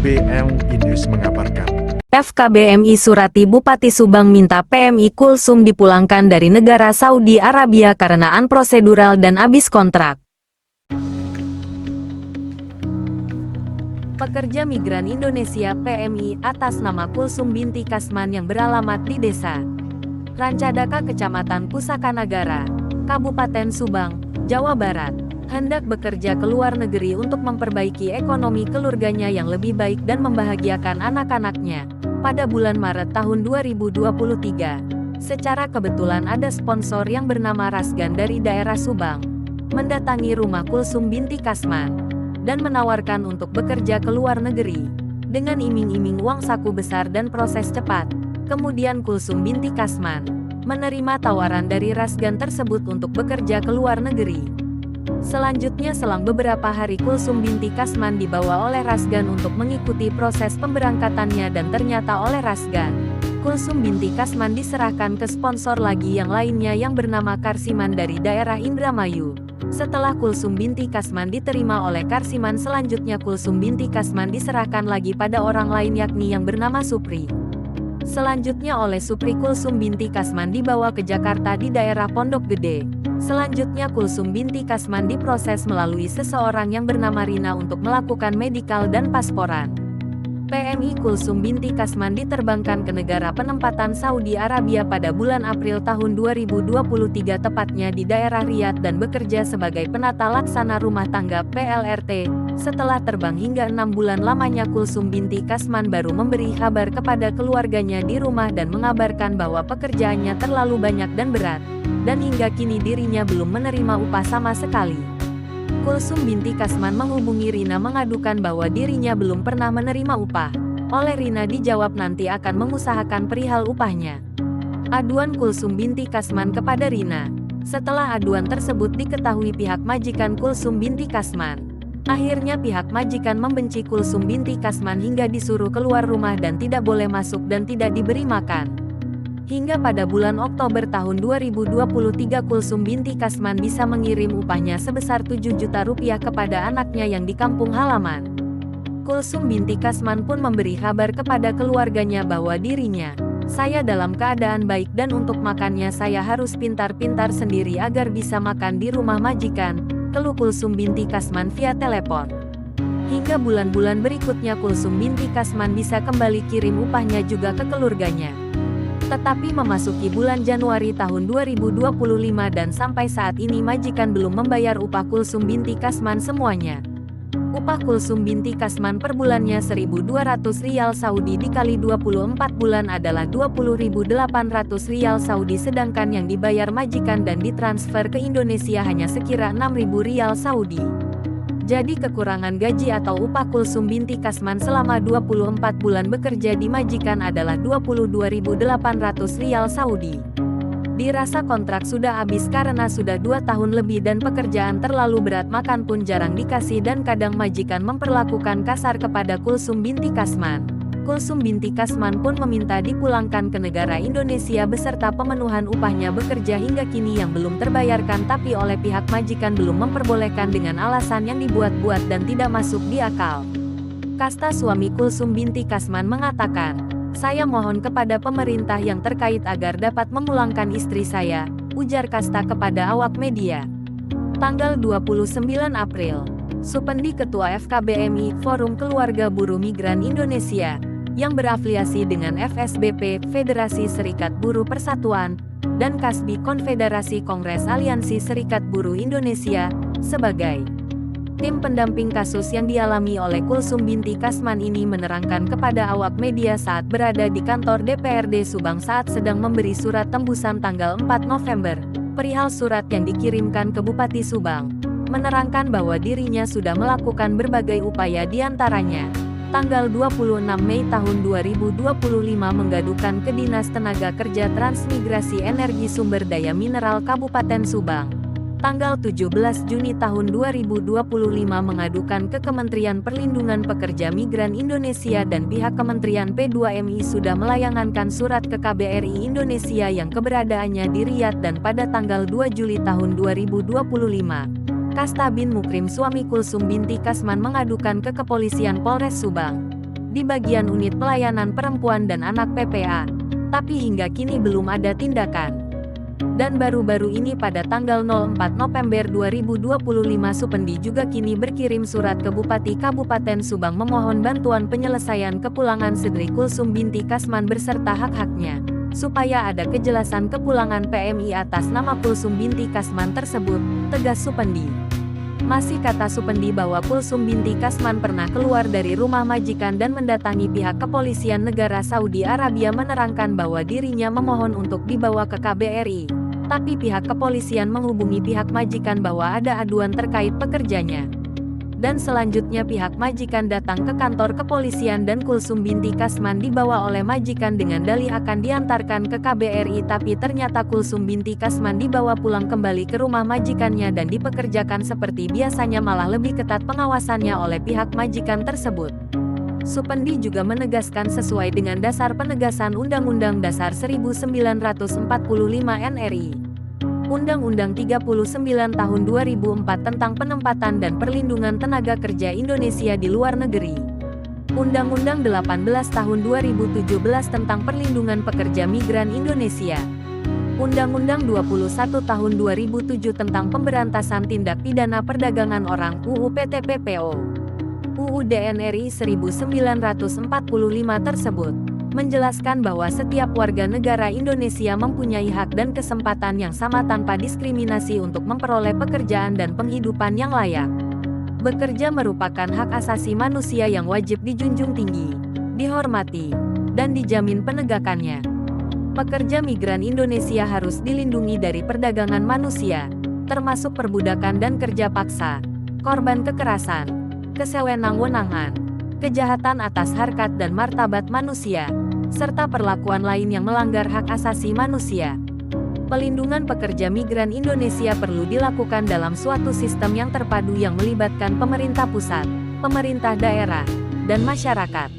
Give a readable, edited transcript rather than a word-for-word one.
FKBMI News mengabarkan. FKBMI Surati Bupati Subang minta PMI Kulsum dipulangkan dari negara Saudi Arabia karena unprosedural dan habis kontrak. Pekerja migran Indonesia PMI atas nama Kulsum binti Kasman yang beralamat di Desa Rancadaka, Kecamatan Pusaka Nagara, Kabupaten Subang, Jawa Barat, hendak bekerja ke luar negeri untuk memperbaiki ekonomi keluarganya yang lebih baik dan membahagiakan anak-anaknya. Pada bulan Maret tahun 2023, secara kebetulan ada sponsor yang bernama Rasgan dari daerah Subang mendatangi rumah Kulsum binti Kasman dan menawarkan untuk bekerja ke luar negeri dengan iming-iming uang saku besar dan proses cepat. Kemudian Kulsum binti Kasman menerima tawaran dari Rasgan tersebut untuk bekerja ke luar negeri. Selanjutnya selang beberapa hari Kulsum binti Kasman dibawa oleh Rasgan untuk mengikuti proses pemberangkatannya dan ternyata oleh Rasgan, Kulsum binti Kasman diserahkan ke sponsor lagi yang lainnya yang bernama Karsiman dari daerah Indramayu. Setelah Kulsum binti Kasman diterima oleh Karsiman, selanjutnya Kulsum binti Kasman diserahkan lagi pada orang lain yakni yang bernama Supri. Selanjutnya oleh Supri Kulsum binti Kasman dibawa ke Jakarta di daerah Pondok Gede. Selanjutnya Kulsum binti Kasman diproses melalui seseorang yang bernama Rina untuk melakukan medikal dan pasporan. PMI Kulsum binti Kasman diterbangkan ke negara penempatan Saudi Arabia pada bulan April tahun 2023 tepatnya di daerah Riyadh dan bekerja sebagai penata laksana rumah tangga PLRT. Setelah terbang hingga 6 bulan lamanya Kulsum binti Kasman baru memberi kabar kepada keluarganya di rumah dan mengabarkan bahwa pekerjaannya terlalu banyak dan berat, dan hingga kini dirinya belum menerima upah sama sekali. Kulsum binti Kasman menghubungi Rina mengadukan bahwa dirinya belum pernah menerima upah. Oleh Rina dijawab nanti akan mengusahakan perihal upahnya. Aduan Kulsum binti Kasman kepada Rina. Setelah aduan tersebut diketahui pihak majikan Kulsum binti Kasman, akhirnya pihak majikan membenci Kulsum binti Kasman hingga disuruh keluar rumah dan tidak boleh masuk dan tidak diberi makan. Hingga pada bulan Oktober tahun 2023 Kulsum binti Kasman bisa mengirim upahnya sebesar 7 juta rupiah kepada anaknya yang di kampung halaman. Kulsum binti Kasman pun memberi kabar kepada keluarganya bahwa dirinya, "Saya dalam keadaan baik dan untuk makannya saya harus pintar-pintar sendiri agar bisa makan di rumah majikan," keluh Kulsum binti Kasman via telepon. Hingga bulan-bulan berikutnya Kulsum binti Kasman bisa kembali kirim upahnya juga ke keluarganya. Tetapi memasuki bulan Januari tahun 2025 dan sampai saat ini majikan belum membayar upah Kulsum binti Kasman semuanya. Upah Kulsum binti Kasman per bulannya 1.200 rial Saudi dikali 24 bulan adalah 20.800 rial Saudi, sedangkan yang dibayar majikan dan ditransfer ke Indonesia hanya sekira 6.000 rial Saudi. Jadi kekurangan gaji atau upah Kulsum binti Kasman selama 24 bulan bekerja di majikan adalah 22.800 rial Saudi. Dirasa kontrak sudah habis karena sudah 2 tahun lebih dan pekerjaan terlalu berat, makan pun jarang dikasih dan kadang majikan memperlakukan kasar kepada Kulsum binti Kasman. Kulsum binti Kasman pun meminta dipulangkan ke negara Indonesia beserta pemenuhan upahnya bekerja hingga kini yang belum terbayarkan, tapi oleh pihak majikan belum memperbolehkan dengan alasan yang dibuat-buat dan tidak masuk di akal. Kasta suami Kulsum binti Kasman mengatakan, "Saya mohon kepada pemerintah yang terkait agar dapat memulangkan istri saya," ujar Kasta kepada awak media. Tanggal 29 April, Supendi Ketua FKBMI Forum Keluarga Buruh Migran Indonesia yang berafiliasi dengan FSBP Federasi Serikat Buruh Persatuan dan Kasbi Konfederasi Kongres Aliansi Serikat Buruh Indonesia sebagai tim pendamping kasus yang dialami oleh Kulsum binti Kasman ini menerangkan kepada awak media saat berada di kantor DPRD Subang saat sedang memberi surat tembusan tanggal 4 November perihal surat yang dikirimkan ke Bupati Subang, menerangkan bahwa dirinya sudah melakukan berbagai upaya diantaranya tanggal 26 Mei tahun 2025 menggadukan ke Dinas Tenaga Kerja Transmigrasi Energi Sumber Daya Mineral Kabupaten Subang. Tanggal 17 Juni tahun 2025 mengadukan ke Kementerian Perlindungan Pekerja Migran Indonesia dan pihak Kementerian P2MI sudah melayangkan surat ke KBRI Indonesia yang keberadaannya di Riyadh, dan pada tanggal 2 Juli tahun 2025. Kasta bin Mukrim suami Kulsum binti Kasman mengadukan ke Kepolisian Polres Subang. di bagian unit pelayanan perempuan dan anak PPA, tapi hingga kini belum ada tindakan. Dan baru-baru ini pada tanggal 04 November 2025 Supendi juga kini berkirim surat ke Bupati Kabupaten Subang memohon bantuan penyelesaian kepulangan Sedri Kulsum binti Kasman beserta hak-haknya, supaya ada kejelasan kepulangan PMI atas nama Kulsum binti Kasman tersebut, tegas Supendi. Masih kata Supendi bahwa Kulsum binti Kasman pernah keluar dari rumah majikan dan mendatangi pihak kepolisian negara Saudi Arabia menerangkan bahwa dirinya memohon untuk dibawa ke KBRI. Tapi pihak kepolisian menghubungi pihak majikan bahwa ada aduan terkait pekerjanya. Dan selanjutnya pihak majikan datang ke kantor kepolisian dan Kulsum binti Kasman dibawa oleh majikan dengan dalih akan diantarkan ke KBRI, tapi ternyata Kulsum binti Kasman dibawa pulang kembali ke rumah majikannya dan dipekerjakan seperti biasanya, malah lebih ketat pengawasannya oleh pihak majikan tersebut. Supendi juga menegaskan sesuai dengan dasar penegasan Undang-Undang Dasar 1945 NRI. Undang-Undang 39 Tahun 2004 tentang penempatan dan perlindungan tenaga kerja Indonesia di luar negeri. Undang-Undang 18 Tahun 2017 tentang perlindungan pekerja migran Indonesia. Undang-Undang 21 Tahun 2007 tentang pemberantasan tindak pidana perdagangan orang UU PTPPO. UU DNRI 1945 tersebut menjelaskan bahwa setiap warga negara Indonesia mempunyai hak dan kesempatan yang sama tanpa diskriminasi untuk memperoleh pekerjaan dan penghidupan yang layak. Bekerja merupakan hak asasi manusia yang wajib dijunjung tinggi, dihormati, dan dijamin penegakannya. Pekerja migran Indonesia harus dilindungi dari perdagangan manusia, termasuk perbudakan dan kerja paksa, korban kekerasan, kesewenang-wenangan, kejahatan atas harkat dan martabat manusia, serta perlakuan lain yang melanggar hak asasi manusia. Pelindungan pekerja migran Indonesia perlu dilakukan dalam suatu sistem yang terpadu yang melibatkan pemerintah pusat, pemerintah daerah, dan masyarakat.